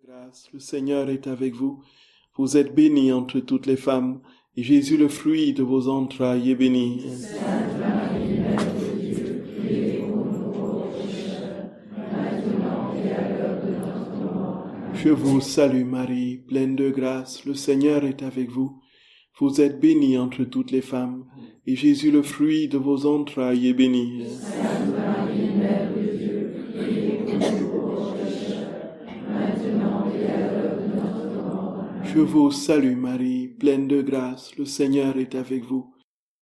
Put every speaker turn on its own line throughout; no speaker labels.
Grâce, le Seigneur est avec vous. Vous êtes bénie entre toutes les femmes, et Jésus, le fruit de vos entrailles, est béni.
Sainte Marie, Mère de Dieu, priez pour nous pauvres pécheurs, maintenant et à l'heure de notre mort.
Je vous salue Marie, pleine de grâce, le Seigneur est avec vous. Vous êtes bénie entre toutes les femmes, et Jésus, le fruit de vos entrailles, est béni.
Sainte Marie, Mère de Dieu, priez pour nous pauvres pécheurs, maintenant et à l'heure de notre mort.
Je vous salue Marie, pleine de grâce, le Seigneur est avec vous.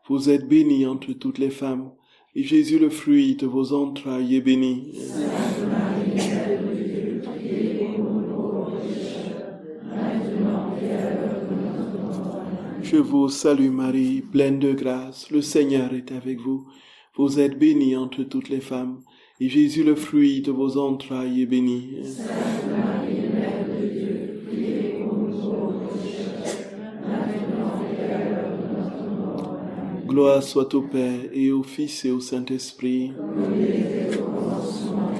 Vous êtes bénie entre toutes les femmes, et Jésus, le fruit de vos entrailles, est béni.
Sainte Marie, Mère de Dieu, priez pour nous pauvres pécheurs, maintenant et à l'heure de notre mort.
Je vous salue Marie, pleine de grâce, le Seigneur est avec vous. Vous êtes bénie entre toutes les femmes, et Jésus, le fruit de vos entrailles, est béni.
Sainte Marie, Mère de Dieu, priez pour nous pauvres pécheurs, maintenant et à l'heure de notre mort.
Gloire soit au Père, et au Fils, et au Saint-Esprit.
Comme il était au commencement,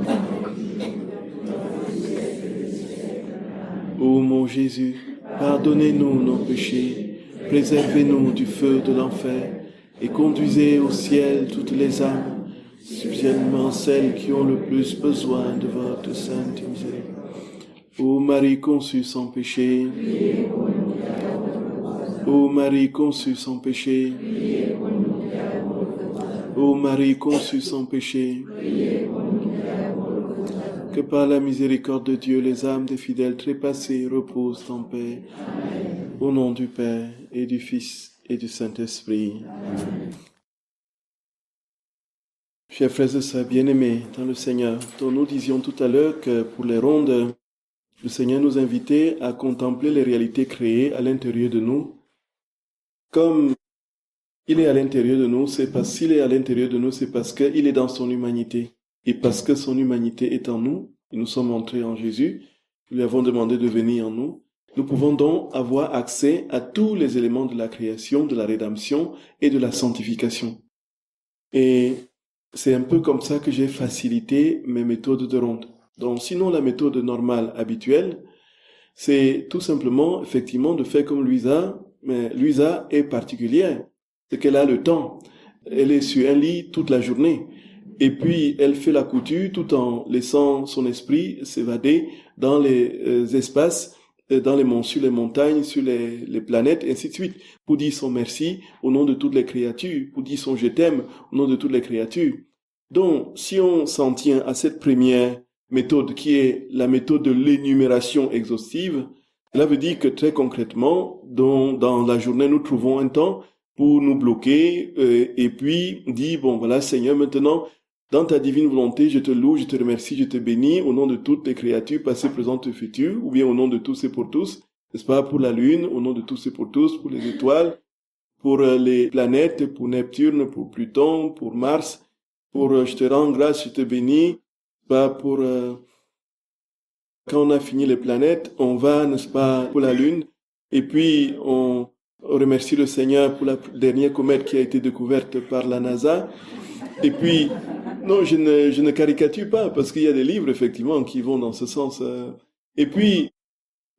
maintenant et toujours.
Ô mon Jésus, pardonnez-nous nos péchés, préservez-nous du feu de l'enfer, et conduisez au ciel toutes les âmes, spécialement celles qui ont le plus besoin de votre sainte miséricorde. Ô Marie conçue sans péché, ô Marie conçue sans péché, ô Marie conçue sans péché, que par la miséricorde de Dieu, les âmes des fidèles trépassés reposent en paix. Au nom du Père, et du Fils, et du Saint-Esprit. Chers frères et sœurs bien-aimés dans le Seigneur, dont nous disions tout à l'heure que pour les rondes, le Seigneur nous invitait à contempler les réalités créées à l'intérieur de nous. Comme il est à l'intérieur de nous, c'est parce qu'il est à l'intérieur de nous, c'est parce qu'il est dans son humanité. Et parce que son humanité est en nous, et nous sommes entrés en Jésus, nous lui avons demandé de venir en nous, nous pouvons donc avoir accès à tous les éléments de la création, de la rédemption et de la sanctification. Et c'est un peu comme ça que j'ai facilité mes méthodes de ronde. Donc sinon la méthode normale, habituelle, c'est tout simplement, effectivement, de faire comme Louisa, mais Louisa est particulière, c'est qu'elle a le temps. Elle est sur un lit toute la journée. Et puis, elle fait la couture tout en laissant son esprit s'évader dans les espaces, sur les montagnes, sur les planètes, et ainsi de suite, pour dire son merci au nom de toutes les créatures, pour dire son je t'aime au nom de toutes les créatures. Donc, si on s'en tient à cette première méthode qui est la méthode de l'énumération exhaustive, cela veut dire que très concrètement, dans la journée, nous trouvons un temps pour nous bloquer et puis dire, bon voilà Seigneur, maintenant, dans ta divine volonté, je te loue, je te remercie, je te bénis au nom de toutes les créatures passées, présentes et futures, ou bien au nom de tous et pour tous, n'est-ce pas, pour la Lune, au nom de tous et pour tous, pour les étoiles, pour les planètes, pour Neptune, pour Pluton, pour Mars, pour je te rends grâce, je te bénis, pas pour quand on a fini les planètes, on va, n'est-ce pas, pour la Lune, et puis on remercie le Seigneur pour la dernière comète qui a été découverte par la NASA. Et puis, non, je ne caricature pas, parce qu'il y a des livres, effectivement, qui vont dans ce sens. Et puis,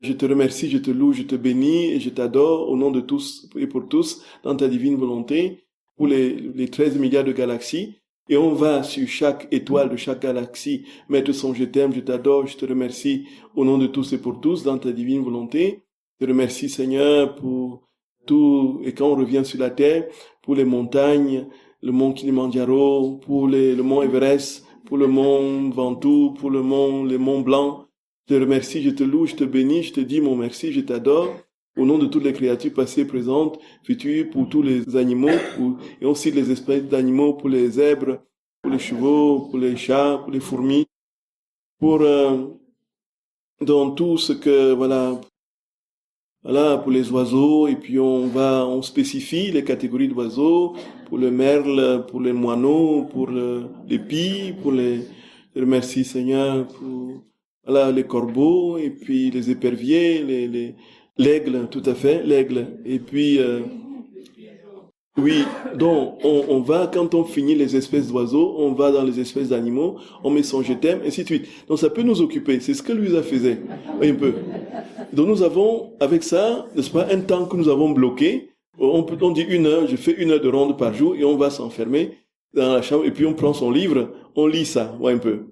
je te remercie, je te loue, je te bénis, et je t'adore au nom de tous et pour tous, dans ta divine volonté, pour les 13 milliards de galaxies. Et on va sur chaque étoile de chaque galaxie mettre son je t'aime, je t'adore, je te remercie au nom de tous et pour tous, dans ta divine volonté. Je te remercie, Seigneur, pour tout, et quand on revient sur la terre, pour les montagnes, le mont Kilimandjaro, pour le mont Everest, pour le mont Ventoux, pour les monts Blancs. Je te remercie, je te loue, je te bénis, je te dis mon merci, je t'adore, au nom de toutes les créatures passées, présentes, futures, pour tous les animaux, et aussi les espèces d'animaux, pour les zèbres, pour les chevaux, pour les chats, pour les fourmis, pour dans tout ce que, voilà, pour les oiseaux, et puis on spécifie les catégories d'oiseaux, pour le merle, pour les moineaux, pour les pies, je remercie Seigneur pour, les corbeaux, et puis les éperviers, l'aigle, tout à fait, l'aigle, et puis, Oui, donc on va, quand on finit les espèces d'oiseaux, on va dans les espèces d'animaux, on met son je t'aime, ainsi de suite. Donc ça peut nous occuper, c'est ce que Louisa faisait, un peu. Donc nous avons, avec ça, n'est-ce pas, un temps que nous avons bloqué. On dit 1 heure, je fais 1 heure de ronde par jour et on va s'enfermer dans la chambre et puis on prend son livre, on lit ça, ouais, un peu.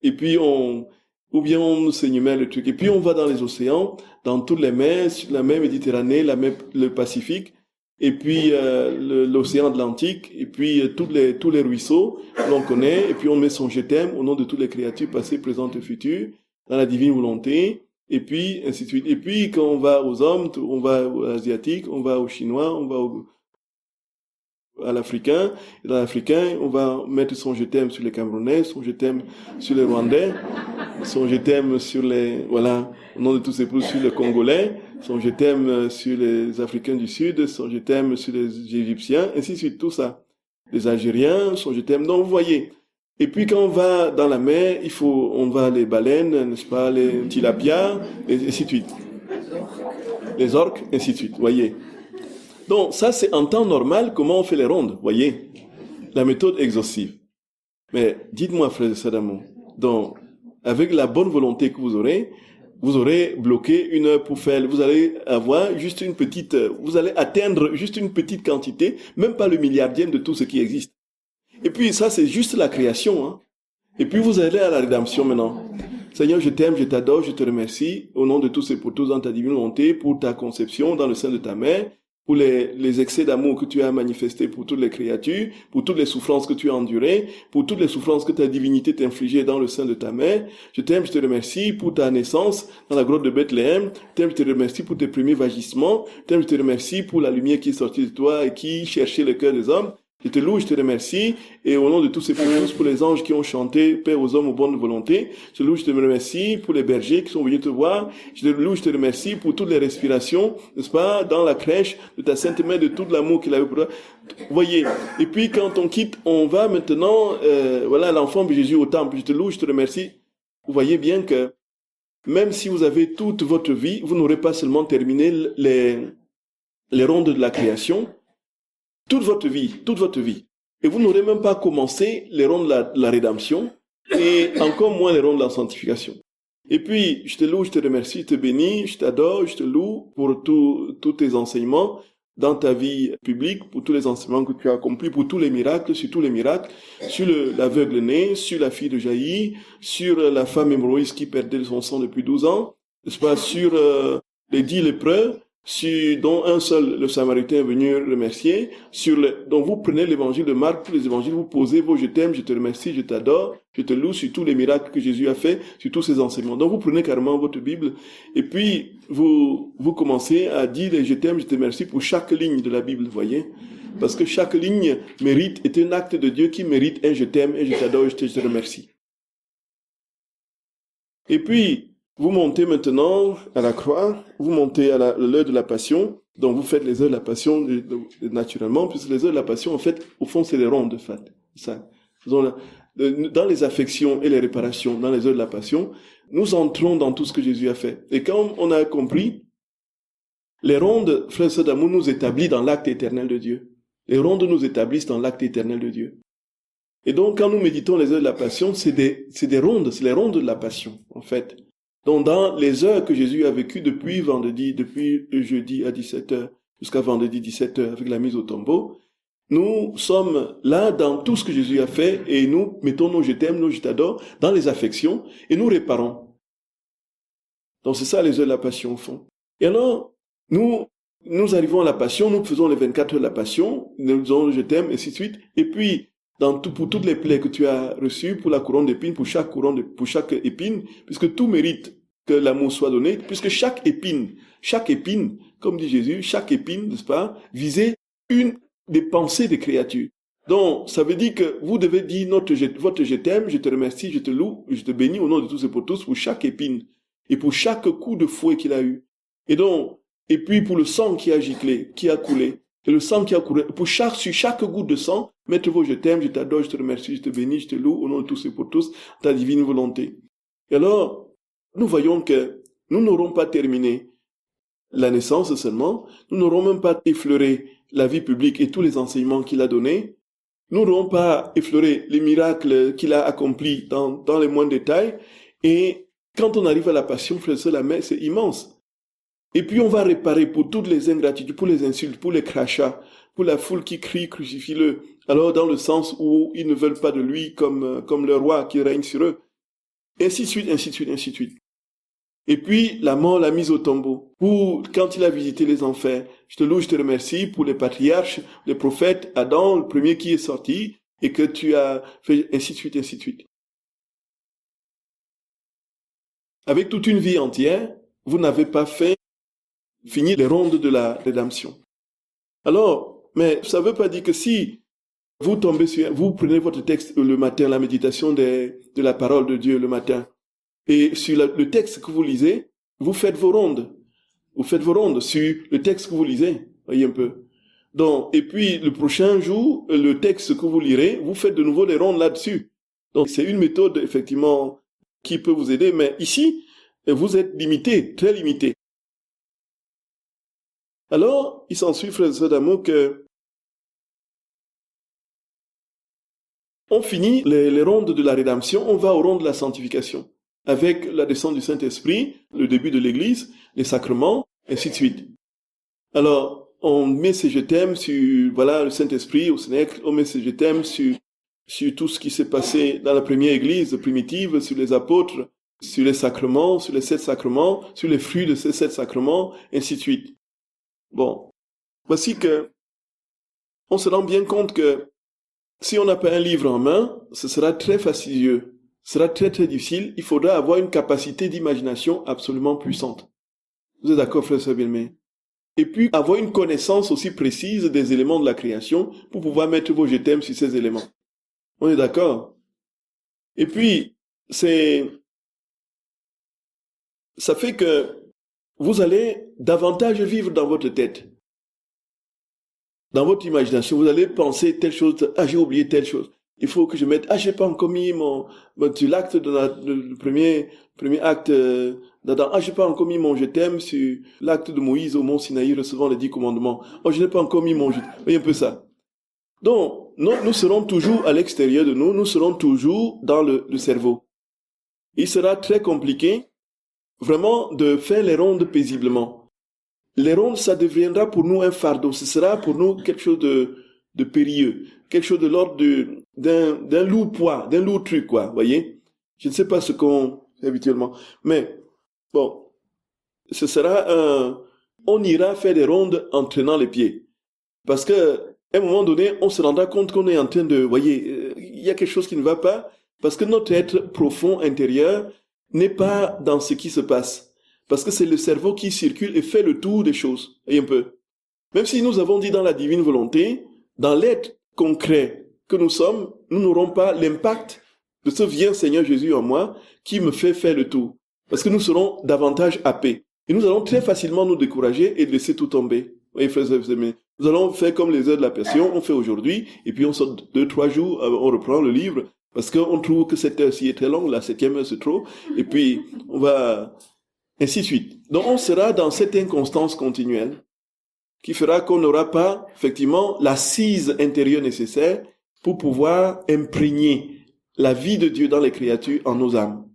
Et puis ou bien on s'énumère le truc. Et puis on va dans les océans, dans toutes les mers, sur la mer Méditerranée, la mer, le Pacifique, et puis l'océan Atlantique, et puis tous les ruisseaux que l'on connaît, et puis on met son je t'aime au nom de toutes les créatures passées, présentes et futures, dans la divine volonté, et puis ainsi de suite. Et puis quand on va aux hommes, on va aux asiatiques, on va aux chinois, on va à l'Africain. Et dans l'Africain, on va mettre son je t'aime sur les Camerounais, son je t'aime sur les Rwandais, son je t'aime sur les, voilà, au nom de tous ces peuples, sur les Congolais, son je t'aime sur les Africains du Sud, son je t'aime sur les Égyptiens, ainsi de suite, tout ça. Les Algériens, son je t'aime. Donc, vous voyez. Et puis, quand on va dans la mer, on va les baleines, n'est-ce pas, les tilapias, et ainsi de suite. Les orques, ainsi de suite, vous voyez. Donc, ça, c'est en temps normal comment on fait les rondes, voyez. La méthode exhaustive. Mais dites-moi, frère de Sadamo, donc, avec la bonne volonté que vous aurez bloqué 1 heure pour faire, vous allez avoir juste une petite, vous allez atteindre juste une petite quantité, même pas le milliardième de tout ce qui existe. Et puis, ça, c'est juste la création, hein. Et puis, vous allez à la rédemption maintenant. Seigneur, je t'aime, je t'adore, je te remercie, au nom de tous et pour tous dans ta divine volonté, pour ta conception dans le sein de ta mère, pour les excès d'amour que tu as manifestés pour toutes les créatures, pour toutes les souffrances que tu as endurées, pour toutes les souffrances que ta divinité t'a infligées dans le sein de ta mère. Je t'aime, je te remercie pour ta naissance dans la grotte de Bethléem. Je t'aime, je te remercie pour tes premiers vagissements. Je t'aime, je te remercie pour la lumière qui est sortie de toi et qui cherchait le cœur des hommes. Je te loue, je te remercie, et au nom de tous et pour tous, pour les anges qui ont chanté, Père aux hommes aux bonnes volontés, je te loue, je te remercie pour les bergers qui sont venus te voir, je te loue, je te remercie pour toutes les respirations, n'est-ce pas, dans la crèche de ta sainte mère, de tout l'amour qu'il a eu pour toi. Voyez. Et puis quand on quitte, on va maintenant, voilà, l'enfant de Jésus au temple, je te loue, je te remercie. Vous voyez bien que même si vous avez toute votre vie, vous n'aurez pas seulement terminé les rondes de la création, toute votre vie. Et vous n'aurez même pas commencé les rondes de la rédemption et encore moins les rondes de la sanctification. Et puis, je te loue, je te remercie, je te bénis, je t'adore, je te loue pour tous tes enseignements dans ta vie publique, pour tous les enseignements que tu as accomplis, pour tous les miracles, sur l'aveugle né, sur la fille de Jaïr, sur la femme hémorroïde qui perdait son sang depuis 12 ans, n'est-ce pas, sur les 10 lépreux, dont un seul, le Samaritain, est venu remercier, donc vous prenez l'évangile de Marc, tous les évangiles, vous posez vos je t'aime, je te remercie, je t'adore, je te loue sur tous les miracles que Jésus a fait, sur tous ses enseignements. Donc vous prenez carrément votre Bible, et puis vous commencez à dire les je t'aime, je te remercie pour chaque ligne de la Bible, vous voyez? Parce que chaque ligne est un acte de Dieu qui mérite un je t'aime, et je t'adore, je te remercie. Et puis, vous montez maintenant à la croix, vous montez à l'heure de la passion, donc vous faites les heures de la passion naturellement, puisque les heures de la passion, en fait, au fond, c'est les rondes, de fait. Ça. Dans les affections et les réparations, dans les heures de la passion, nous entrons dans tout ce que Jésus a fait. Et quand on a compris, les rondes, frères et sœurs d'amour, nous établissent dans l'acte éternel de Dieu. Les rondes nous établissent dans l'acte éternel de Dieu. Et donc, quand nous méditons les heures de la passion, c'est des rondes, c'est les rondes de la passion, en fait. Donc, dans les heures que Jésus a vécues depuis jeudi à 17h jusqu'à vendredi 17h avec la mise au tombeau, nous sommes là dans tout ce que Jésus a fait et nous mettons nos je t'aime, nos je t'adore dans les affections et nous réparons. Donc, c'est ça les heures de la passion au fond. Et alors, nous arrivons à la passion, nous faisons les 24 heures de la passion, nous disons je t'aime, et ainsi de suite. Et puis, pour toutes les plaies que tu as reçues, pour la couronne d'épines, pour chaque épine, puisque tout mérite que l'amour soit donné, puisque chaque épine, comme dit Jésus, chaque épine, n'est-ce pas, visait une des pensées des créatures. Donc, ça veut dire que vous devez dire votre je t'aime, je te remercie, je te loue, je te bénis au nom de tous et pour tous, pour chaque épine, et pour chaque coup de fouet qu'il a eu. Et puis pour le sang qui a giclé, qui a coulé, et le sang qui a coulé, sur chaque goutte de sang, mettez vos je t'aime, je t'adore, je te remercie, je te bénis, je te loue, au nom de tous et pour tous, ta divine volonté. Et alors, nous voyons que nous n'aurons pas terminé la naissance seulement, nous n'aurons même pas effleuré la vie publique et tous les enseignements qu'il a donnés. Nous n'aurons pas effleuré les miracles qu'il a accomplis dans les moindres détails. Et quand on arrive à la passion, frère et sœur, la messe, c'est immense. Et puis on va réparer pour toutes les ingratitudes, pour les insultes, pour les crachats, pour la foule qui crie, crucifie-le. Alors dans le sens où ils ne veulent pas de lui comme le roi qui règne sur eux. Ainsi de suite, ainsi de suite, ainsi de suite. Et puis la mort l'a mise au tombeau. Quand il a visité les enfers, je te loue, je te remercie pour les patriarches, les prophètes, Adam, le premier qui est sorti, et que tu as fait ainsi de suite, ainsi de suite. Avec toute une vie entière, vous n'avez pas fini les rondes de la rédemption. Alors, mais ça ne veut pas dire que si vous prenez votre texte le matin, la méditation de la parole de Dieu le matin, et sur le texte que vous lisez, vous faites vos rondes. Vous faites vos rondes sur le texte que vous lisez. Voyez un peu. Donc, et puis, le prochain jour, le texte que vous lirez, vous faites de nouveau les rondes là-dessus. Donc, c'est une méthode, effectivement, qui peut vous aider. Mais ici, vous êtes limité, très limité. Alors, il s'ensuit, frères et sœurs d'amour, que on finit les rondes de la rédemption, on va aux rondes de la sanctification. Avec la descente du Saint-Esprit, le début de l'Église, les sacrements, ainsi de suite. Alors, on met ses je t'aime sur, le Saint-Esprit au Sénèque, on met ses je t'aime sur tout ce qui s'est passé dans la première Église primitive, sur les apôtres, sur les sacrements, sur les 7 sacrements, sur les fruits de ces 7 sacrements, ainsi de suite. Bon. Voici que, on se rend bien compte que, si on n'a pas un livre en main, ce sera très fastidieux. Ce sera très très difficile. Il faudra avoir une capacité d'imagination absolument puissante. Vous êtes d'accord, frère et sœur bien-aimés? Et puis avoir une connaissance aussi précise des éléments de la création pour pouvoir mettre vos je t'aime sur ces éléments. On est d'accord? Et puis, ça fait que vous allez davantage vivre dans votre tête. Dans votre imagination, vous allez penser telle chose, j'ai oublié telle chose. Il faut que je mette, j'ai pas encore mis sur l'acte le premier acte d'Adam, j'ai pas encore mis mon je t'aime sur l'acte de Moïse au mont Sinaï recevant les 10 commandements. Je n'ai pas encore mis mon je t'aime. Voyez un peu ça. Donc, nous serons toujours à l'extérieur de nous, nous serons toujours dans le cerveau. Il sera très compliqué, vraiment, de faire les rondes paisiblement. Les rondes, ça deviendra pour nous un fardeau. Ce sera pour nous quelque chose de périlleux. Quelque chose de l'ordre d'un lourd poids, d'un lourd truc, quoi. Voyez? Je ne sais pas ce qu'on fait habituellement. Mais, bon. Ce sera on ira faire des rondes en traînant les pieds. Parce que, à un moment donné, on se rendra compte qu'on est en train de, voyez, il y a quelque chose qui ne va pas. Parce que notre être profond, intérieur, n'est pas dans ce qui se passe. Parce que c'est le cerveau qui circule et fait le tour des choses. Et un peu. Même si nous avons dit dans la divine volonté, dans l'être concret que nous sommes, nous n'aurons pas l'impact de ce viens Seigneur Jésus en moi qui me fait faire le tour. Parce que nous serons davantage happés. Et nous allons très facilement nous décourager et laisser tout tomber. Vous voyez, frères et sœurs, nous allons faire comme les heures de la Passion, on fait aujourd'hui, et puis on sort 2-3 jours, on reprend le livre, parce qu'on trouve que cette heure-ci est très longue, la 7e heure c'est trop, et puis on va... ainsi de suite. Donc on sera dans cette inconstance continuelle qui fera qu'on n'aura pas, effectivement, l'assise intérieure nécessaire pour pouvoir imprégner la vie de Dieu dans les créatures en nos âmes.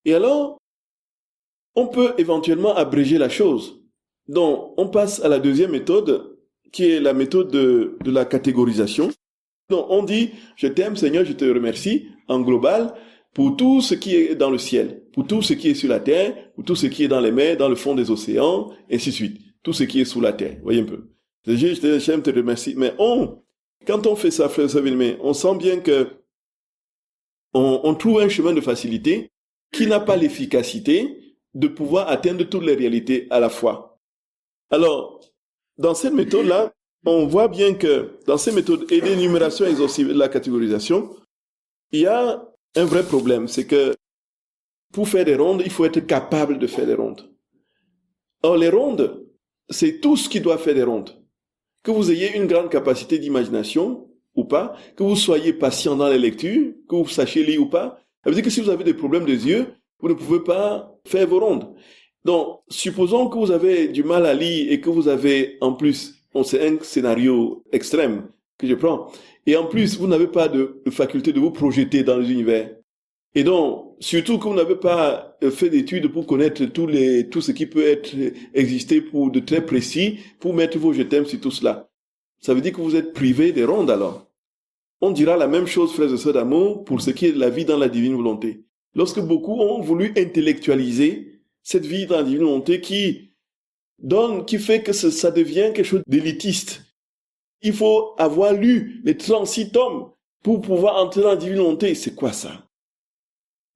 Et alors, on peut éventuellement abréger la chose. Donc, on passe à la deuxième méthode, qui est la méthode de la catégorisation. Donc, on dit, je t'aime Seigneur, je te remercie, en global, pour tout ce qui est dans le ciel, pour tout ce qui est sur la terre, pour tout ce qui est dans les mers, dans le fond des océans, ainsi de suite. Tout ce qui est sous la terre. Voyez un peu. J'aime te remercier. Mais quand on fait ça, frère Savinme, on sent bien que on trouve un chemin de facilité qui n'a pas l'efficacité de pouvoir atteindre toutes les réalités à la fois. Alors, dans cette méthode-là, on voit bien que dans ces méthodes et d'énumération exhaustive de la catégorisation, il y a un vrai problème, c'est que pour faire des rondes, il faut être capable de faire des rondes. Or, les rondes, c'est tout ce qui doit faire des rondes. Que vous ayez une grande capacité d'imagination ou pas, que vous soyez patient dans les lectures, que vous sachiez lire ou pas. Ça veut dire que si vous avez des problèmes des yeux, Vous ne pouvez pas faire vos rondes. Donc, supposons que vous avez du mal à lire et que vous avez, en plus, c'est un scénario extrême que je prends, et en plus, vous n'avez pas de faculté de vous projeter dans les univers. Et donc, surtout que vous n'avez pas fait d'études pour connaître tout ce qui peut exister pour de très précis, pour mettre vos je t'aime sur tout cela. Ça veut dire que vous êtes privé des rondes alors. On dira la même chose, frères et sœurs d'amour, pour ce qui est de la vie dans la divine volonté. Lorsque beaucoup ont voulu intellectualiser cette vie dans la divine volonté qui fait que ça devient quelque chose d'élitiste. Il faut avoir lu les 36 tomes pour pouvoir entrer dans la divine volonté. C'est quoi ça?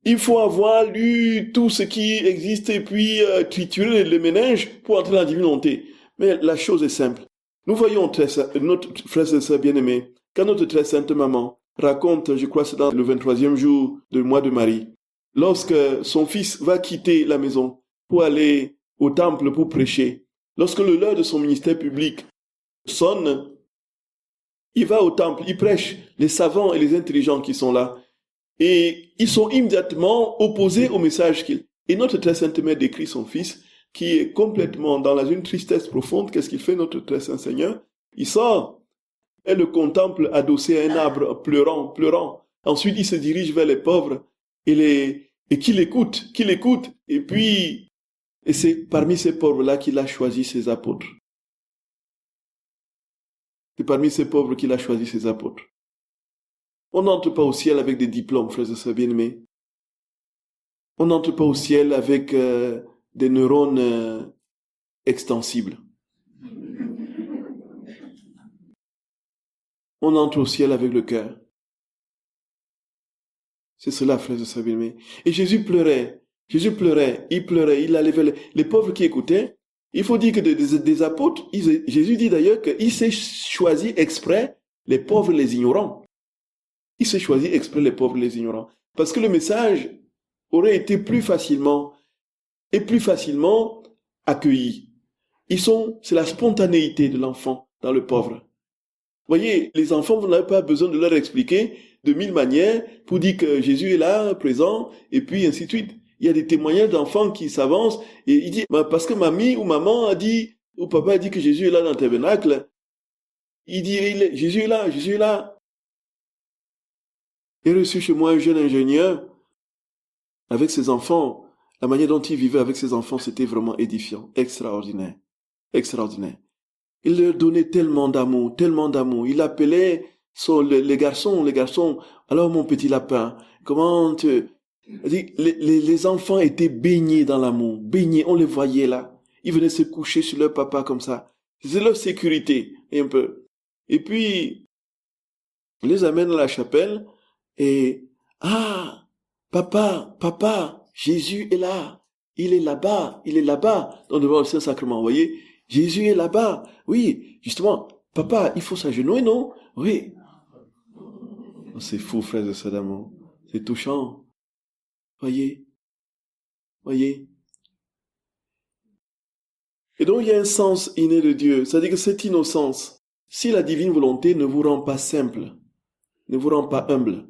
Il faut avoir lu tout ce qui existe et puis triturer les méninges pour entrer dans la divine volonté. Mais la chose est simple. Nous voyons notre frère et sœur bien-aimé, quand notre très sainte maman raconte, je crois que c'est dans le 23e jour du mois de Marie, lorsque son fils va quitter la maison pour aller au temple pour prêcher, lorsque l'heure de son ministère public sonne, il va au temple, il prêche, les savants et les intelligents qui sont là, et ils sont immédiatement opposés au message qu'il... Et notre très sainte mère décrit son fils qui est complètement dans une tristesse profonde. Qu'est-ce qu'il fait, notre très saint Seigneur? Il sort, elle le contemple adossé à un arbre, pleurant. Ensuite, il se dirige vers les pauvres et qu'il écoute. Et puis, et c'est parmi ces pauvres-là qu'il a choisi ses apôtres. C'est parmi ces pauvres qu'il a choisi ses apôtres. On n'entre pas au ciel avec des diplômes, frères et sœurs bien-aimés. On n'entre pas au ciel avec des neurones extensibles. On entre au ciel avec le cœur. C'est cela, frères et sœurs bien-aimés. Et Jésus pleurait, il allait vers les pauvres qui écoutaient. Il faut dire que des apôtres, Jésus dit d'ailleurs qu'il s'est choisi exprès les pauvres et les ignorants. Il s'est choisi exprès les pauvres et les ignorants. Parce que le message aurait été plus facilement accueilli. C'est la spontanéité de l'enfant dans le pauvre. Vous voyez, les enfants, vous n'avez pas besoin de leur expliquer de 1000 manières pour dire que Jésus est là, présent, et puis ainsi de suite. Il y a des témoignages d'enfants qui s'avancent et ils disent, parce que mamie ou maman a dit, ou papa a dit que Jésus est là dans le tabernacle. Il dit, Jésus est là. J'ai reçu chez moi un jeune ingénieur avec ses enfants. La manière dont il vivait avec ses enfants, c'était vraiment édifiant, extraordinaire. Il leur donnait tellement d'amour. Il appelait les garçons. Alors mon petit lapin, les enfants étaient baignés dans l'amour, on les voyait là. Ils venaient se coucher sur leur papa comme ça. C'est leur sécurité, un peu. Et puis, on les amène à la chapelle et, papa, Jésus est là. Il est là-bas. Dans devant le Saint-Sacrement, vous voyez? Jésus est là-bas. Oui, justement, papa, il faut s'agenouiller, non? Oui. C'est fou, frères et sœurs d'amour. C'est touchant. Voyez. Et donc, il y a un sens inné de Dieu. C'est-à-dire que cette innocence, si la divine volonté ne vous rend pas simple, ne vous rend pas humble,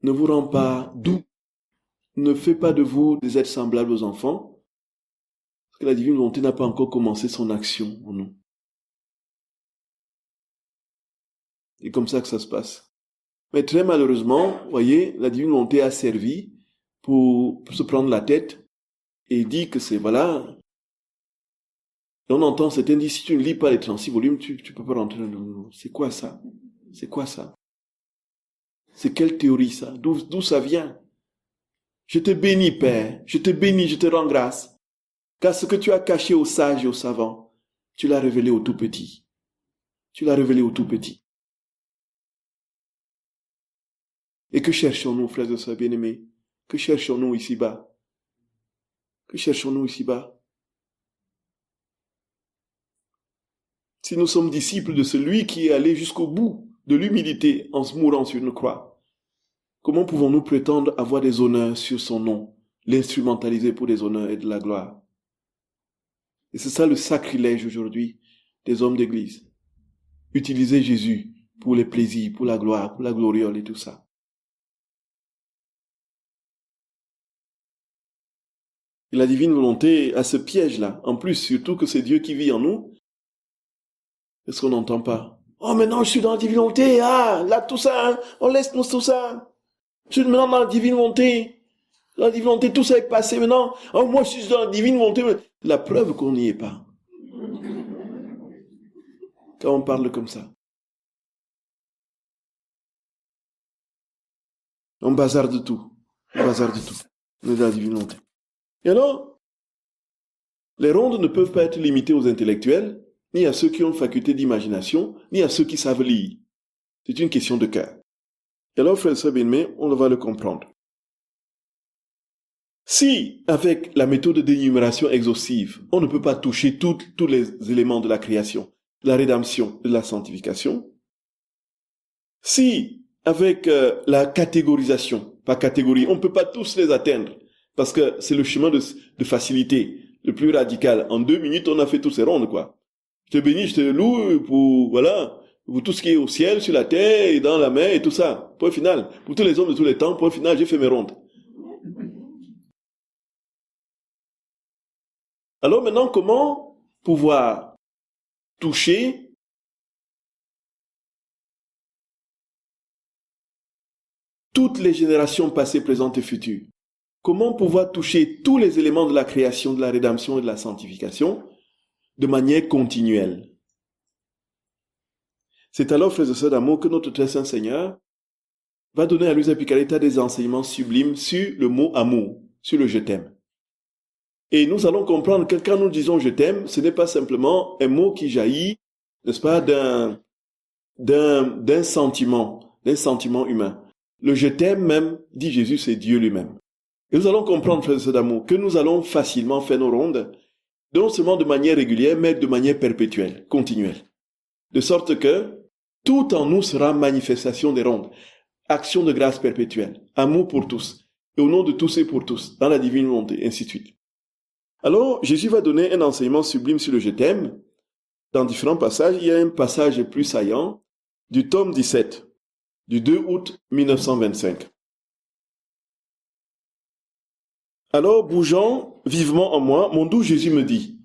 ne vous rend pas doux, ne fait pas de vous des êtres semblables aux enfants, parce que la divine volonté n'a pas encore commencé son action en nous. C'est comme ça que ça se passe. Mais très malheureusement, voyez, la divine volonté a servi pour se prendre la tête et dit que c'est, voilà. Et on entend certains dire, si tu ne lis pas les 36 volumes, tu peux pas rentrer dans le nouveau. C'est quoi ça? C'est quelle théorie ça? D'où ça vient? Je te bénis, Père. Je te rends grâce. Car ce que tu as caché aux sages et aux savants, tu l'as révélé au tout petit. Et que cherchons-nous, frères et sœurs bien-aimés? Que cherchons-nous ici-bas? Si nous sommes disciples de celui qui est allé jusqu'au bout de l'humilité en se mourant sur une croix, comment pouvons-nous prétendre avoir des honneurs sur son nom, l'instrumentaliser pour des honneurs et de la gloire? Et c'est ça le sacrilège aujourd'hui des hommes d'église. Utiliser Jésus pour les plaisirs, pour la gloire, pour la gloriole et tout ça. Et la divine volonté a ce piège-là. En plus, surtout que c'est Dieu qui vit en nous. Est-ce qu'on n'entend pas? Oh, maintenant je suis dans la divine volonté. Ah, là, tout ça, hein, on laisse-nous tout ça. Je suis maintenant dans la divine volonté. La divine volonté, tout ça est passé maintenant. Oh, moi, je suis dans la divine volonté. La preuve qu'on n'y est pas. Quand on parle comme ça. On bazarde tout. On bazarde tout. On est dans la divine volonté. Et alors, les rondes ne peuvent pas être limitées aux intellectuels, ni à ceux qui ont une faculté d'imagination, ni à ceux qui savent lire. C'est une question de cœur. Et alors, frère et sœurs bien-aimés, on va le comprendre. Si, avec la méthode d'énumération exhaustive, on ne peut pas toucher tous les éléments de la création, de la rédemption, de la sanctification, si, avec la catégorisation, pas catégorie, on ne peut pas tous les atteindre, parce que c'est le chemin de facilité, le plus radical. En 2 minutes, on a fait tous ces rondes, quoi. Je te bénis, je te loue pour, voilà, pour tout ce qui est au ciel, sur la terre, et dans la mer, et tout ça. Point final. Pour tous les hommes de tous les temps, point final, j'ai fait mes rondes. Alors maintenant, comment pouvoir toucher toutes les générations passées, présentes et futures? Comment pouvoir toucher tous les éléments de la création, de la rédemption et de la sanctification de manière continuelle? C'est alors, frères et sœurs d'amour, que notre très saint Seigneur va donner à Luisa Picaretta des enseignements sublimes sur le mot amour, sur le je t'aime. Et nous allons comprendre que quand nous disons je t'aime, ce n'est pas simplement un mot qui jaillit, n'est-ce pas, d'un sentiment humain. Le je t'aime même, dit Jésus, c'est Dieu lui-même. Et nous allons comprendre, frères et sœurs d'amour, que nous allons facilement faire nos rondes, non seulement de manière régulière, mais de manière perpétuelle, continuelle. De sorte que tout en nous sera manifestation des rondes, action de grâce perpétuelle, amour pour tous, et au nom de tous et pour tous, dans la divine volonté, ainsi de suite. Alors, Jésus va donner un enseignement sublime sur le je t'aime. Dans différents passages, il y a un passage plus saillant du tome 17, du 2 août 1925. Alors, bougeant vivement en moi, mon doux Jésus me dit,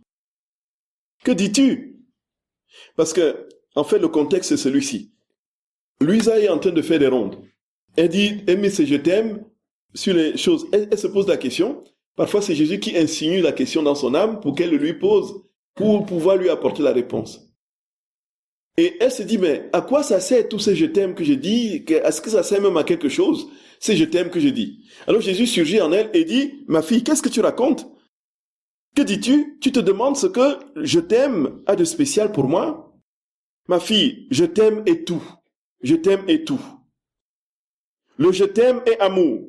« Que dis-tu » Parce que, en fait, le contexte est celui-ci. Louisa est en train de faire des rondes. Elle dit, « Aimer, c'est je t'aime » sur les choses. Elle se pose la question. Parfois, c'est Jésus qui insinue la question dans son âme pour qu'elle le lui pose, pour pouvoir lui apporter la réponse. Et elle se dit, mais à quoi ça sert tous ces je t'aime que j'ai dit? Est-ce que ça sert même à quelque chose, ces je t'aime que j'ai dit? Alors Jésus surgit en elle et dit, ma fille, qu'est-ce que tu racontes? Que dis-tu? Tu te demandes ce que je t'aime a de spécial pour moi? Ma fille, je t'aime et tout. Je t'aime et tout. Le je t'aime est amour,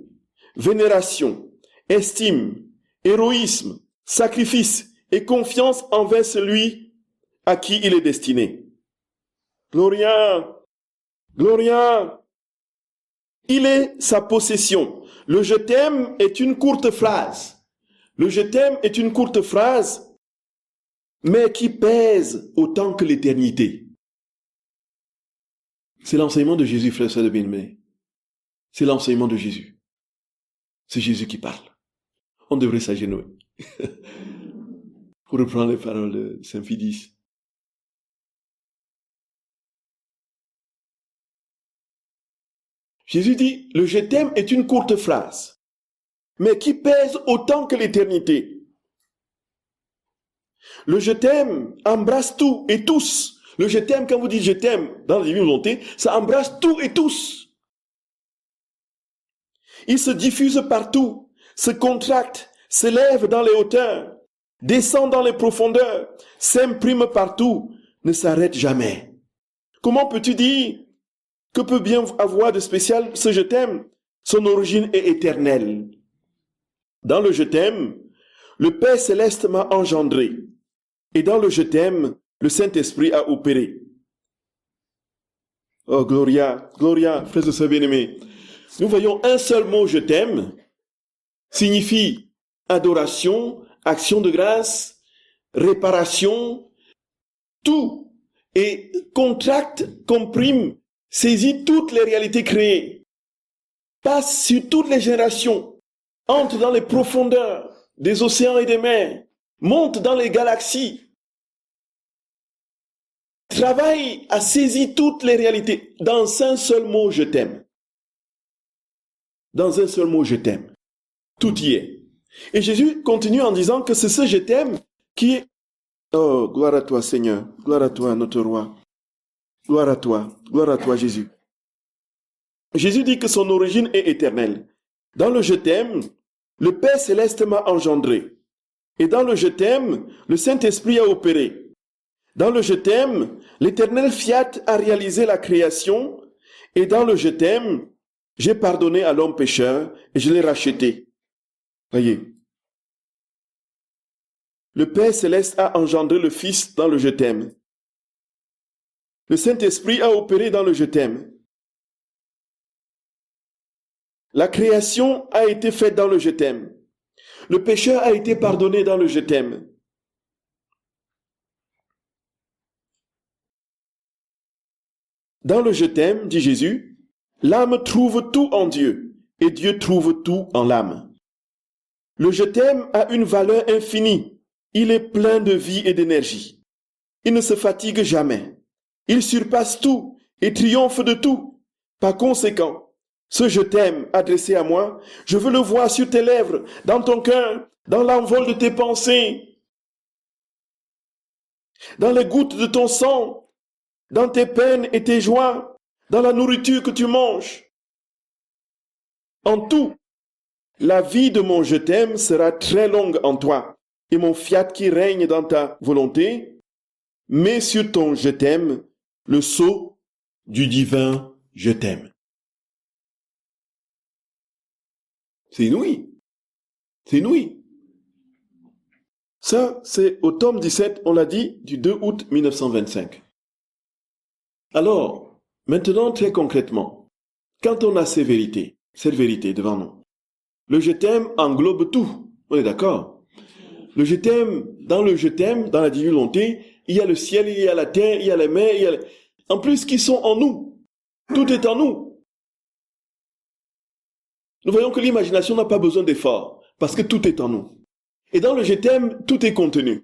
vénération, estime, héroïsme, sacrifice et confiance envers celui à qui il est destiné. Gloria, Gloria, il est sa possession. Le je t'aime est une courte phrase. Le je t'aime est une courte phrase, mais qui pèse autant que l'éternité. C'est l'enseignement de Jésus, frère et sœur de bien-aimés. C'est l'enseignement de Jésus. C'est Jésus qui parle. On devrait s'agenouiller. Pour reprendre les paroles de Saint Phidias. Jésus dit, le je t'aime est une courte phrase, mais qui pèse autant que l'éternité. Le je t'aime embrasse tout et tous. Le je t'aime, quand vous dites je t'aime dans la divine volonté, ça embrasse tout et tous. Il se diffuse partout, se contracte, s'élève dans les hauteurs, descend dans les profondeurs, s'imprime partout, ne s'arrête jamais. Comment peux-tu dire que peut bien avoir de spécial ce je t'aime? Son origine est éternelle. Dans le je t'aime, le Père Céleste m'a engendré. Et dans le je t'aime, le Saint-Esprit a opéré. Oh, Gloria, Gloria, frères et sœurs bien-aimés. Nous voyons un seul mot je t'aime signifie adoration, action de grâce, réparation, tout, et contracte, comprime, saisit toutes les réalités créées, passe sur toutes les générations, entre dans les profondeurs, des océans et des mers, monte dans les galaxies, travaille à saisir toutes les réalités. Dans un seul mot, je t'aime. Dans un seul mot, je t'aime. Tout y est. Et Jésus continue en disant que c'est ce je t'aime qui est... Oh, gloire à toi Seigneur, gloire à toi notre roi, gloire à toi Jésus. Jésus dit que son origine est éternelle. Dans le je t'aime, le Père céleste m'a engendré. Et dans le je t'aime, le Saint-Esprit a opéré. Dans le je t'aime, l'Éternel Fiat a réalisé la création. Et dans le je t'aime, j'ai pardonné à l'homme pécheur et je l'ai racheté. Voyez. Le Père céleste a engendré le Fils dans le je t'aime. Le Saint-Esprit a opéré dans le je t'aime. La création a été faite dans le je t'aime. Le pécheur a été pardonné dans le je t'aime. Dans le je t'aime, dit Jésus, l'âme trouve tout en Dieu et Dieu trouve tout en l'âme. Le je t'aime a une valeur infinie. Il est plein de vie et d'énergie. Il ne se fatigue jamais. Il surpasse tout et triomphe de tout. Par conséquent, ce je t'aime adressé à moi, je veux le voir sur tes lèvres, dans ton cœur, dans l'envol de tes pensées, dans les gouttes de ton sang, dans tes peines et tes joies, dans la nourriture que tu manges. En tout, la vie de mon je t'aime sera très longue en toi, et mon fiat qui règne dans ta volonté, met sur ton je t'aime le sceau du divin je t'aime. C'est inouï. C'est inouï. Ça, c'est au tome 17, on l'a dit, du 2 août 1925. Alors, maintenant, très concrètement, quand on a cette vérité devant nous, le je t'aime englobe tout. On est d'accord? Le je t'aime, dans la divine volonté, il y a le ciel, il y a la terre, il y a les mers, en plus, qui sont en nous. Tout est en nous. Nous voyons que l'imagination n'a pas besoin d'effort, parce que tout est en nous. Et dans le je t'aime, tout est contenu.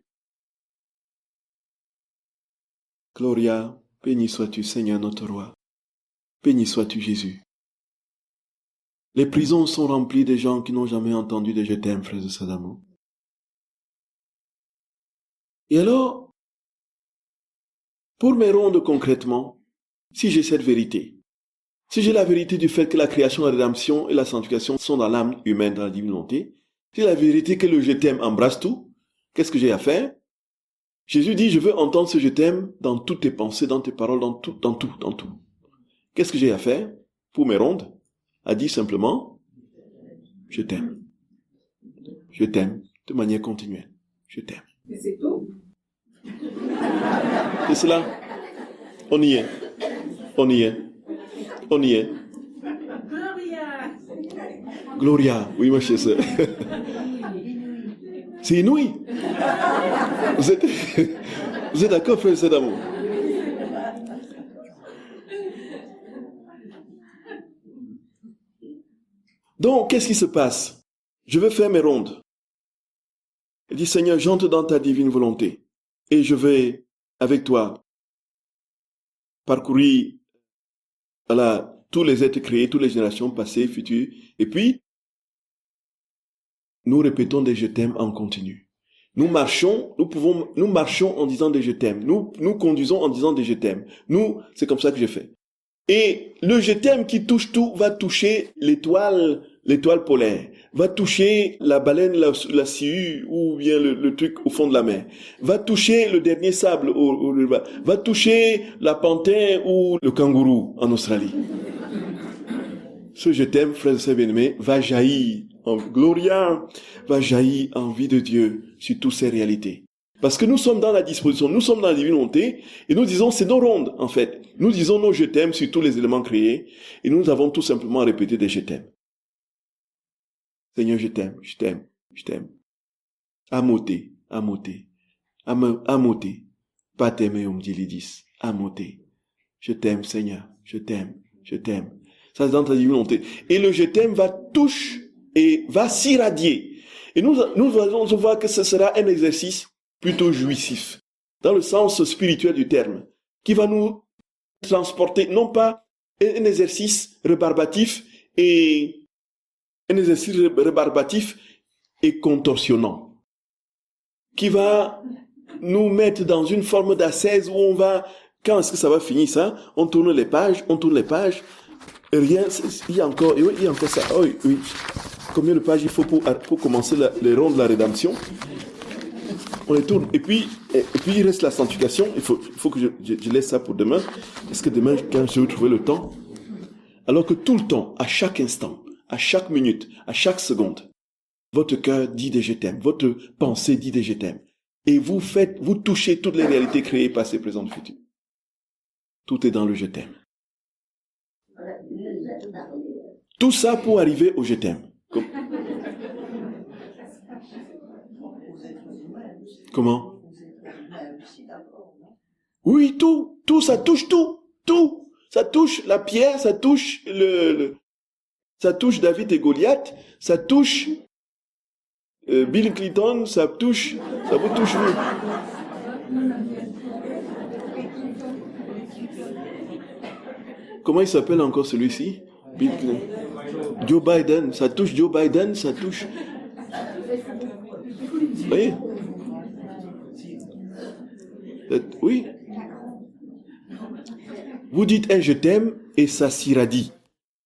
Gloria, béni sois-tu Seigneur notre roi. Béni sois-tu Jésus. Les prisons sont remplies de gens qui n'ont jamais entendu de je t'aime, frères et sœurs d'amour. Et alors, pour me rendre concrètement, si j'ai cette vérité, si j'ai la vérité du fait que la création, la rédemption et la sanctification sont dans l'âme humaine, dans la divine volonté, si j'ai la vérité que le je t'aime embrasse tout, qu'est-ce que j'ai à faire? Jésus dit, je veux entendre ce je t'aime dans toutes tes pensées, dans tes paroles, dans tout. Qu'est-ce que j'ai à faire pour me rendre? A dit simplement, je t'aime. Je t'aime de manière continuelle. Je t'aime.
Et c'est tout.
C'est cela. On y est. On y est. On y est.
Gloria.
Gloria. Oui, ma chère sœur. C'est inouï. Vous êtes d'accord, frère et sœur d'amour? Donc, qu'est-ce qui se passe? Je veux faire mes rondes. Il dit, Seigneur, j'entre dans ta divine volonté et je vais, avec toi, parcourir tous les êtres créés, toutes les générations passées, futures. Et puis, nous répétons des je t'aime en continu. Nous marchons en disant des je t'aime. Nous conduisons en disant des je t'aime. C'est comme ça que je fais. Et le je t'aime qui touche tout va toucher l'étoile polaire, va toucher la baleine, la sciure, ou bien le truc au fond de la mer, va toucher le dernier sable, va toucher la panthère ou le kangourou en Australie. Ce je t'aime, frères et sœurs bien-aimés, va jaillir en gloria, va jaillir en vie de Dieu sur toutes ces réalités. Parce que nous sommes dans la disposition, nous sommes dans la divine volonté, et nous disons, c'est nos rondes, en fait. Nous disons nos je t'aime sur tous les éléments créés, et nous avons tout simplement répété des je t'aime. Seigneur, je t'aime, je t'aime, je t'aime. Amoté, amoté, amoté. Pas t'aimer, on me dit l'idis. Amoté. Je t'aime, Seigneur, je t'aime, je t'aime. Ça, c'est dans ta divine volonté. Et le je t'aime va toucher et va s'irradier. Et nous allons voir que ce sera un exercice plutôt jouissif, dans le sens spirituel du terme, qui va nous transporter, non pas un exercice rébarbatif et contorsionnant, qui va nous mettre dans une forme d'ascèse où on va, quand est-ce que ça va finir ça? On tourne les pages, rien, il y a encore ça. Oh, oui. Combien de pages il faut pour commencer les ronds de la rédemption? On les tourne. Et puis il reste la sanctification. Il faut que je laisse ça pour demain. Est-ce que demain, quand je vais trouver le temps? Alors que tout le temps, à chaque instant, à chaque minute, à chaque seconde, votre cœur dit des je t'aime, votre pensée dit des je t'aime. Et vous touchez toutes les réalités créées, passées, présentes, futures. Tout est dans le je t'aime. Tout ça pour arriver au je t'aime. Comment? Oui, tout, ça touche tout. Ça touche la pierre, ça touche ça touche David et Goliath, ça touche Bill Clinton, ça vous touche vous. Comment il s'appelle encore celui-ci? Bill Clinton. Joe Biden, ça touche Joe Biden, ça touche. Vous voyez? Oui. Vous dites un je t'aime et ça s'irradie.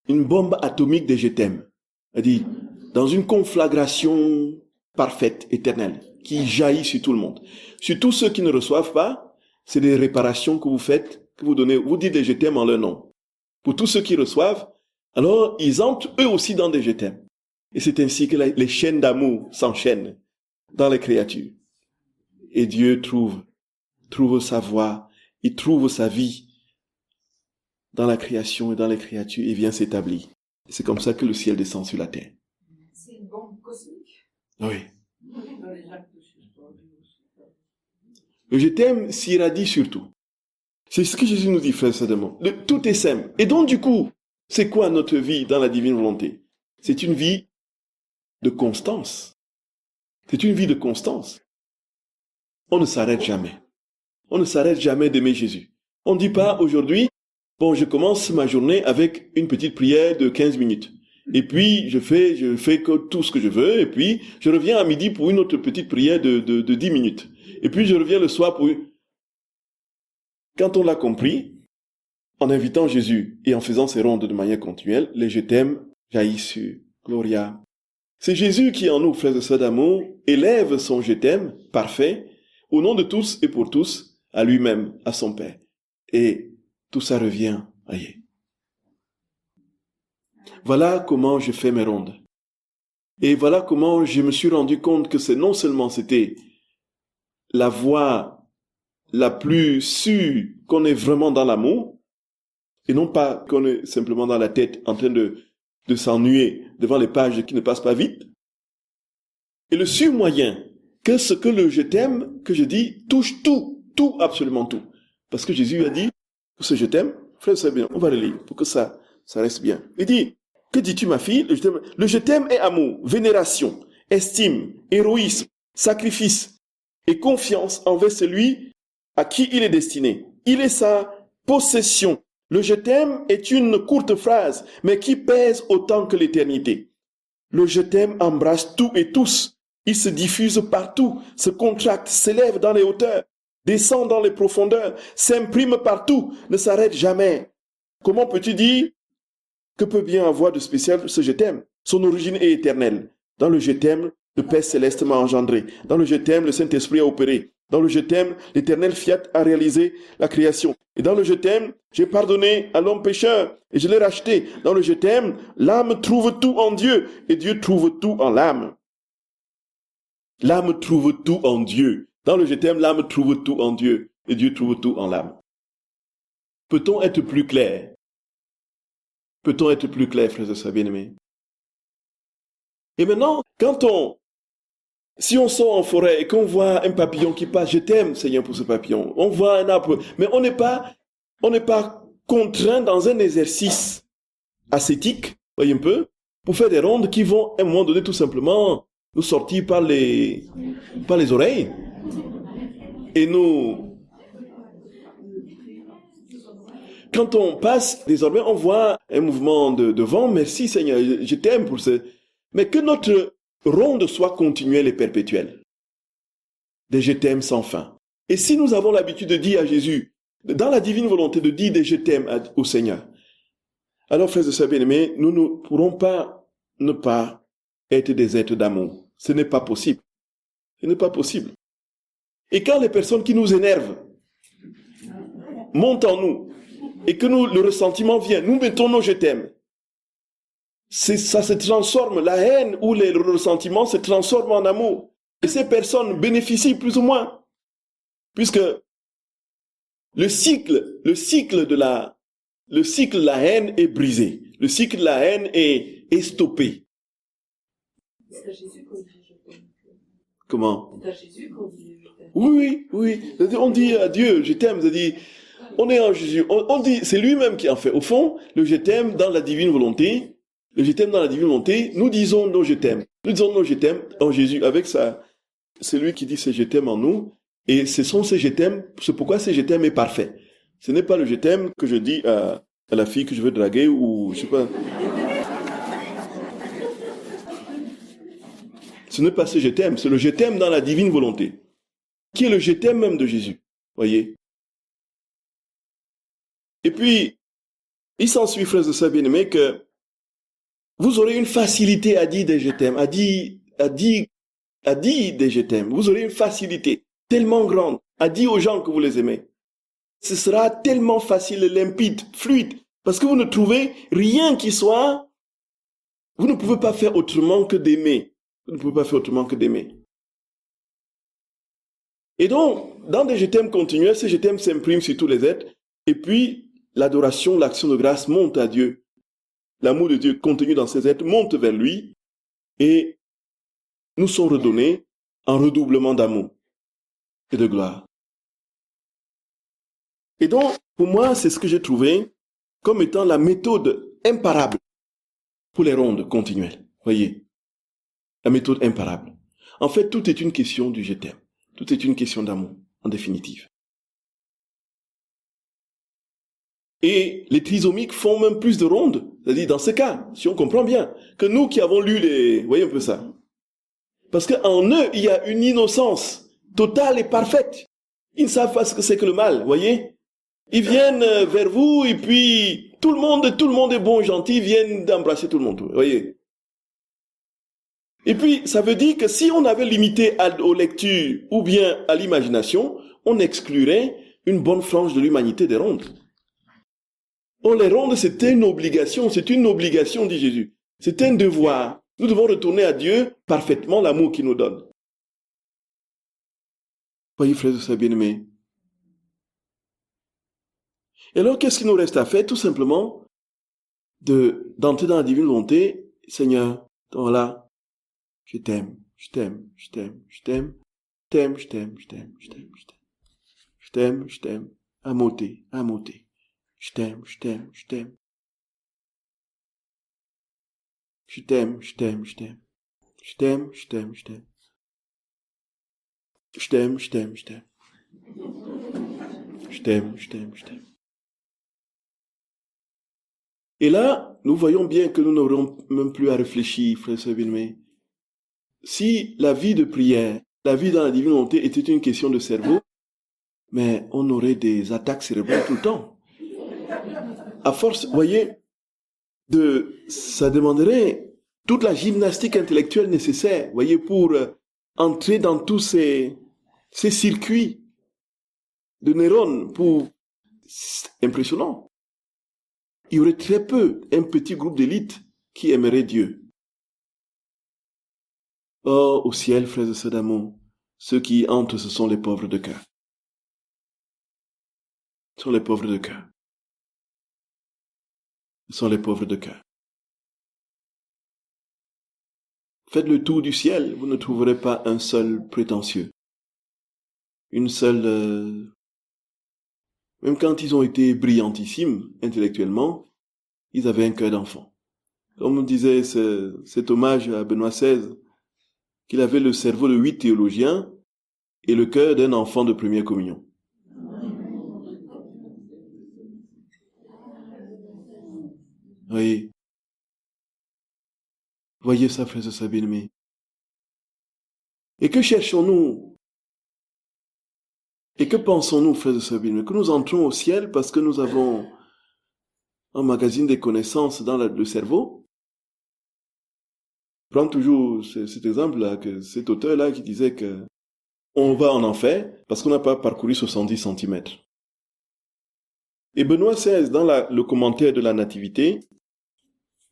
Une bombe atomique de je t'aime. C'est-à-dire, dans une conflagration parfaite, éternelle, qui jaillit sur tout le monde. Sur tous ceux qui ne reçoivent pas, c'est des réparations que vous faites, que vous donnez. Vous dites des je t'aime en leur nom. Pour tous ceux qui reçoivent, alors ils entrent eux aussi dans des je t'aime. Et c'est ainsi que les chaînes d'amour s'enchaînent dans les créatures. Et Dieu trouve sa voie, il trouve sa vie dans la création et dans les créatures et vient s'établir. C'est comme ça que le ciel descend sur la terre.
C'est une bombe cosmique.
Oui. Le je t'aime s'irradie surtout. C'est ce que Jésus nous dit, frère Sadamon. Tout est simple. Et donc, du coup, c'est quoi notre vie dans la divine volonté? C'est une vie de constance. C'est une vie de constance. On ne s'arrête jamais. On ne s'arrête jamais d'aimer Jésus. On ne dit pas aujourd'hui, bon, je commence ma journée avec une petite prière de 15 minutes. Et puis, je fais que tout ce que je veux. Et puis, je reviens à midi pour une autre petite prière de 10 minutes. Et puis, je reviens le soir pour... Quand on l'a compris, en invitant Jésus et en faisant ses rondes de manière continuelle, les je t'aime jaillissent sur Gloria. C'est Jésus qui, en nous, frères et sœurs d'amour, élève son je t'aime parfait, au nom de tous et pour tous, à lui-même, à son Père. Et tout ça revient, voyez. Voilà comment je fais mes rondes. Et voilà comment je me suis rendu compte que non seulement c'était la voie la plus sûre qu'on est vraiment dans l'amour, et non pas qu'on est simplement dans la tête en train de s'ennuyer devant les pages qui ne passent pas vite. Et le sûr moyen que ce que le je t'aime, que je dis, touche tout, absolument tout. Parce que Jésus a dit que ce je t'aime, frère, c'est bien, on va le lire pour que ça reste bien. Il dit, que dis-tu ma fille? Le je t'aime est amour, vénération, estime, héroïsme, sacrifice et confiance envers celui à qui il est destiné. Il est sa possession. Le je t'aime est une courte phrase, mais qui pèse autant que l'éternité. Le je t'aime embrasse tout et tous. Il se diffuse partout, se contracte, s'élève dans les hauteurs, descend dans les profondeurs, s'imprime partout, ne s'arrête jamais. Comment peux-tu dire que peut bien avoir de spécial ce je t'aime? Son origine est éternelle. Dans le je t'aime, le Père céleste m'a engendré. Dans le je t'aime, le Saint-Esprit a opéré. Dans le je t'aime, l'Éternel Fiat a réalisé la création. Et dans le je t'aime, j'ai pardonné à l'homme pécheur et je l'ai racheté. Dans le je t'aime, l'âme trouve tout en Dieu et Dieu trouve tout en l'âme. L'âme trouve tout en Dieu. Dans le je t'aime, l'âme trouve tout en Dieu et Dieu trouve tout en l'âme. Peut-on être plus clair? Peut-on être plus clair, frères et sœurs bien-aimés? Et maintenant, si on sort en forêt et qu'on voit un papillon qui passe, je t'aime, Seigneur, pour ce papillon. On voit un arbre, mais on n'est pas contraint dans un exercice ascétique, voyez un peu, pour faire des rondes qui vont, à un moment donné, tout simplement, nous sortir par les oreilles. Et quand on passe, désormais, on voit un mouvement de vent. Merci Seigneur, je t'aime pour ce... Mais que notre ronde soit continuelle et perpétuelle. Des je t'aime sans fin. Et si nous avons l'habitude de dire à Jésus, dans la divine volonté, de dire des je t'aime au Seigneur, alors, frères et sœurs bien-aimés, nous ne pourrons pas ne pas être des êtres d'amour. Ce n'est pas possible. Ce n'est pas possible. Et quand les personnes qui nous énervent montent en nous, et que le ressentiment vient, nous mettons nos je t'aime. Ça se transforme, la haine ou le ressentiment se transforme en amour. Et ces personnes bénéficient plus ou moins. Puisque le cycle de la haine est brisé. Le cycle de la haine est stoppé.
C'est à Jésus qu'on dit je t'aime.
Comment?
C'est à Jésus qu'on dit je t'aime.
Oui. On dit à Dieu, je t'aime. On est en Jésus. On dit, c'est lui-même qui en fait. Au fond, le je t'aime dans la divine volonté. Le je t'aime dans la divine volonté. Nous disons nos je t'aime. Nous disons nos je t'aime en Jésus. Avec ça, c'est lui qui dit ces je t'aime en nous. Et ce sont ces je t'aime. C'est pourquoi ces je t'aime est parfait. Ce n'est pas le je t'aime que je dis à la fille que je veux draguer ou je sais pas. Ce n'est pas ce je t'aime, c'est le je t'aime dans la divine volonté, qui est le je t'aime même de Jésus. Voyez. Et puis, il s'ensuit, frères et sœurs bien-aimés, que vous aurez une facilité à dire des je t'aime, à dire des je t'aime. Vous aurez une facilité tellement grande à dire aux gens que vous les aimez. Ce sera tellement facile, limpide, fluide, parce que vous ne trouvez rien qui soit... Vous ne pouvez pas faire autrement que d'aimer. Vous ne pouvez pas faire autrement que d'aimer. Et donc, dans des je t'aime continuels, ces je t'aime s'impriment sur tous les êtres, et puis l'adoration, l'action de grâce monte à Dieu. L'amour de Dieu contenu dans ces êtres monte vers lui, et nous sont redonnés en redoublement d'amour et de gloire. Et donc, pour moi, c'est ce que j'ai trouvé comme étant la méthode imparable pour les rondes continuelles. Voyez, la méthode imparable. En fait, tout est une question du je t'aime. Tout est une question d'amour, en définitive. Et les trisomiques font même plus de rondes. C'est-à-dire, dans ce cas, si on comprend bien, que nous qui avons lu les... Voyez un peu ça. Parce qu'en eux, il y a une innocence totale et parfaite. Ils ne savent pas ce que c'est que le mal, voyez. Ils viennent vers vous et puis tout le monde est bon et gentil, viennent d'embrasser tout le monde, voyez. Et puis, ça veut dire que si on avait limité aux lectures ou bien à l'imagination, on exclurait une bonne frange de l'humanité des rondes. Or, les rondes, c'était une obligation, dit Jésus. C'est un devoir. Nous devons retourner à Dieu parfaitement l'amour qu'il nous donne. Voyez, frères et sœurs bien-aimés. Et alors, qu'est-ce qu'il nous reste à faire? Tout simplement, d'entrer dans la divine volonté. Seigneur, voilà, je t'aime, je t'aime, je t'aime, je t'aime, je t'aime, je t'aime, je t'aime, je t'aime, je t'aime, je t'aime, à monter, je t'aime, je t'aime, je t'aime, je t'aime, je t'aime, je t'aime, je t'aime, je t'aime, je t'aime, je t'aime, je t'aime, je t'aime, je t'aime, je t'aime, je t'aime. Et là, nous voyons bien que nous n'aurons même plus à réfléchir, frères et sœurs bien-aimés. Si la vie de prière, la vie dans la divine volonté était une question de cerveau, mais on aurait des attaques cérébrales tout le temps. À force, vous voyez, ça demanderait toute la gymnastique intellectuelle nécessaire, vous voyez, pour entrer dans tous ces circuits de neurones, c'est impressionnant. Il y aurait très peu, un petit groupe d'élite qui aimerait Dieu. Oh, au ciel, frères et sœurs d'amour, ceux qui y entrent, ce sont les pauvres de cœur. Ce sont les pauvres de cœur. Ce sont les pauvres de cœur. Faites le tour du ciel, vous ne trouverez pas un seul prétentieux. Une seule... Même quand ils ont été brillantissimes intellectuellement, ils avaient un cœur d'enfant. Comme disait cet hommage à Benoît XVI, qu'il avait le cerveau de 8 théologiens et le cœur d'un enfant de première communion. Voyez ça, frères et sœurs bien-aimés. Et que cherchons-nous? Et que pensons-nous, frères et sœurs bien-aimés? Que nous entrons au ciel parce que nous avons un magazine des connaissances dans le cerveau? Je prends toujours cet exemple-là, que cet auteur-là qui disait que on va en enfer parce qu'on n'a pas parcouru 70 centimètres. Et Benoît XVI, dans le commentaire de la Nativité,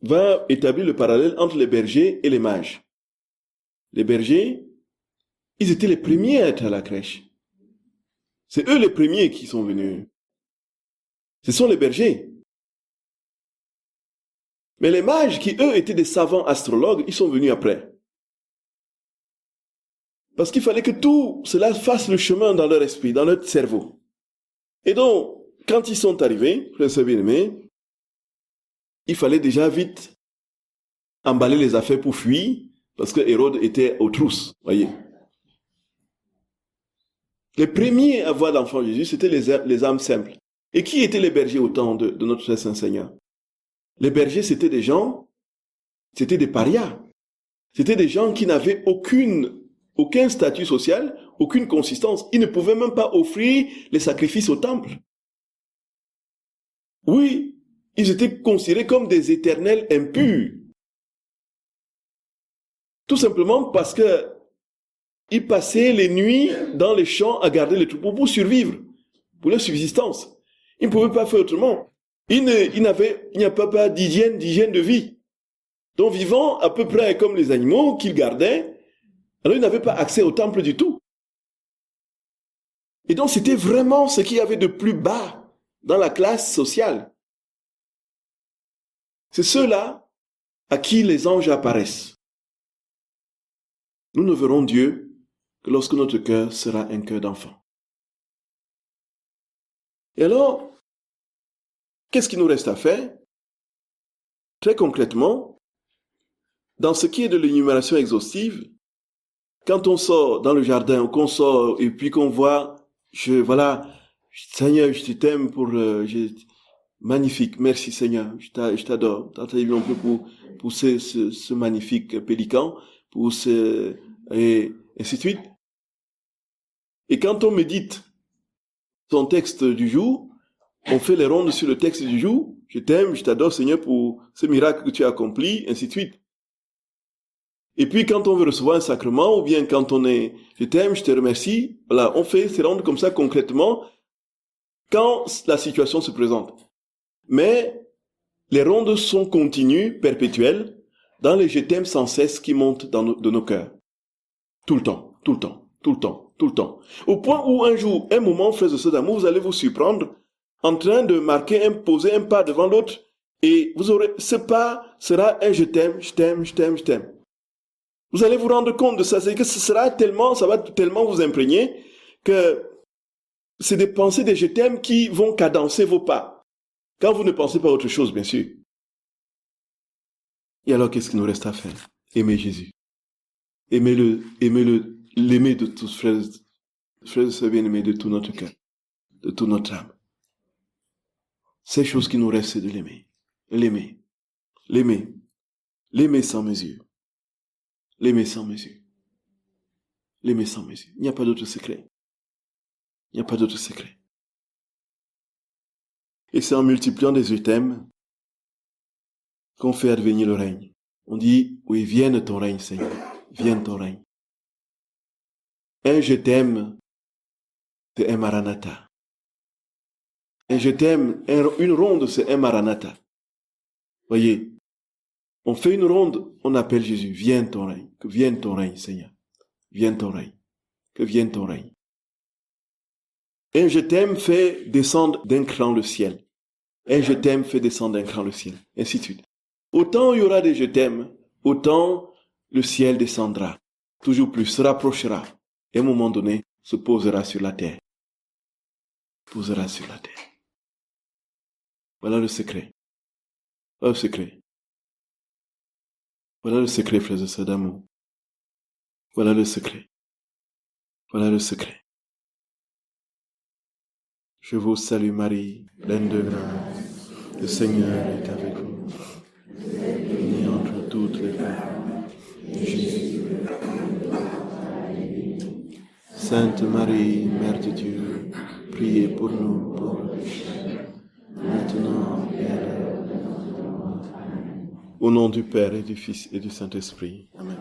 va établir le parallèle entre les bergers et les mages. Les bergers, ils étaient les premiers à être à la crèche. C'est eux les premiers qui sont venus. Ce sont les bergers. Mais les mages, qui eux étaient des savants astrologues, ils sont venus après. Parce qu'il fallait que tout cela fasse le chemin dans leur esprit, dans leur cerveau. Et donc, quand ils sont arrivés, frères bien-aimés, il fallait déjà vite emballer les affaires pour fuir, parce que Hérode était aux trousses, voyez. Les premiers à voir l'enfant Jésus, c'était les âmes simples. Et qui étaient les bergers au temps de notre très saint Seigneur? Les bergers, c'était des gens, c'était des parias. C'était des gens qui n'avaient aucun statut social, aucune consistance. Ils ne pouvaient même pas offrir les sacrifices au temple. Oui, ils étaient considérés comme des éternels impurs. Tout simplement parce que ils passaient les nuits dans les champs à garder les troupeaux pour survivre, pour leur subsistance. Ils ne pouvaient pas faire autrement. Il n'y a pas d'hygiène de vie. Donc vivant à peu près comme les animaux qu'ils gardaient, alors ils n'avaient pas accès au temple du tout. Et donc c'était vraiment ce qu'il y avait de plus bas dans la classe sociale. C'est ceux-là à qui les anges apparaissent. Nous ne verrons Dieu que lorsque notre cœur sera un cœur d'enfant. Et alors, qu'est-ce qu'il nous reste à faire? Très concrètement, dans ce qui est de l'énumération exhaustive, quand on sort dans le jardin, ou qu'on sort et puis qu'on voit, voilà, Seigneur, je t'aime magnifique, merci Seigneur, je t'adore. T'as-tu un peu pour ce magnifique pélican, et ainsi de suite. Et quand on médite son texte du jour, on fait les rondes sur le texte du jour. Je t'aime, je t'adore Seigneur pour ce miracle que tu as accompli, ainsi de suite. Et puis quand on veut recevoir un sacrement, ou bien quand on est je t'aime, je te remercie, voilà, on fait ces rondes comme ça concrètement quand la situation se présente. Mais les rondes sont continues, perpétuelles, dans les je t'aime sans cesse qui montent de nos cœurs. Tout le temps, tout le temps, tout le temps, tout le temps. Au point où un jour, un moment, frères et sœurs d'amour, vous allez vous surprendre en train de poser un pas devant l'autre, et ce pas sera un je t'aime, je t'aime, je t'aime, je t'aime. Vous allez vous rendre compte de ça, c'est que ça va tellement vous imprégner que c'est des pensées des je t'aime qui vont cadencer vos pas. Quand vous ne pensez pas à autre chose, bien sûr. Et alors, qu'est-ce qu'il nous reste à faire? Aimer Jésus. L'aimer de tous, frères et sœurs bien-aimés, de tout notre cœur, de toute notre âme. Ces choses qui nous restent, c'est de l'aimer. L'aimer sans mesure. L'aimer sans mesure. L'aimer sans mesure. Il n'y a pas d'autre secret. Il n'y a pas d'autre secret. Et c'est en multipliant des je t'aime qu'on fait advenir le règne. On dit, oui, vienne ton règne, Seigneur. Vienne ton règne. Un je t'aime, c'est un maranatha. Un je t'aime, une ronde, c'est un maranatha. Voyez, on fait une ronde, on appelle Jésus, vienne ton règne. Que vienne ton règne, Seigneur. Vienne ton règne. Que vienne ton règne. Un je t'aime fait descendre d'un cran le ciel. Un je t'aime fait descendre d'un cran le ciel. Ainsi de suite. Autant il y aura des je t'aime, autant le ciel descendra. Toujours plus, se rapprochera. Et à un moment donné, se posera sur la terre. Posera sur la terre. Voilà le secret. Voilà le secret. Voilà le secret, frères et sœurs d'amour. Voilà le secret. Voilà le secret. Je vous salue Marie, pleine de grâce. Le Seigneur est avec vous. Bénie entre toutes les femmes. Et Jésus. Sainte Marie, Mère de Dieu, priez pour nous pauvres pécheurs, maintenant et à l'heure de notre mort. Amen. Au nom du Père et du Fils et du Saint-Esprit. Amen.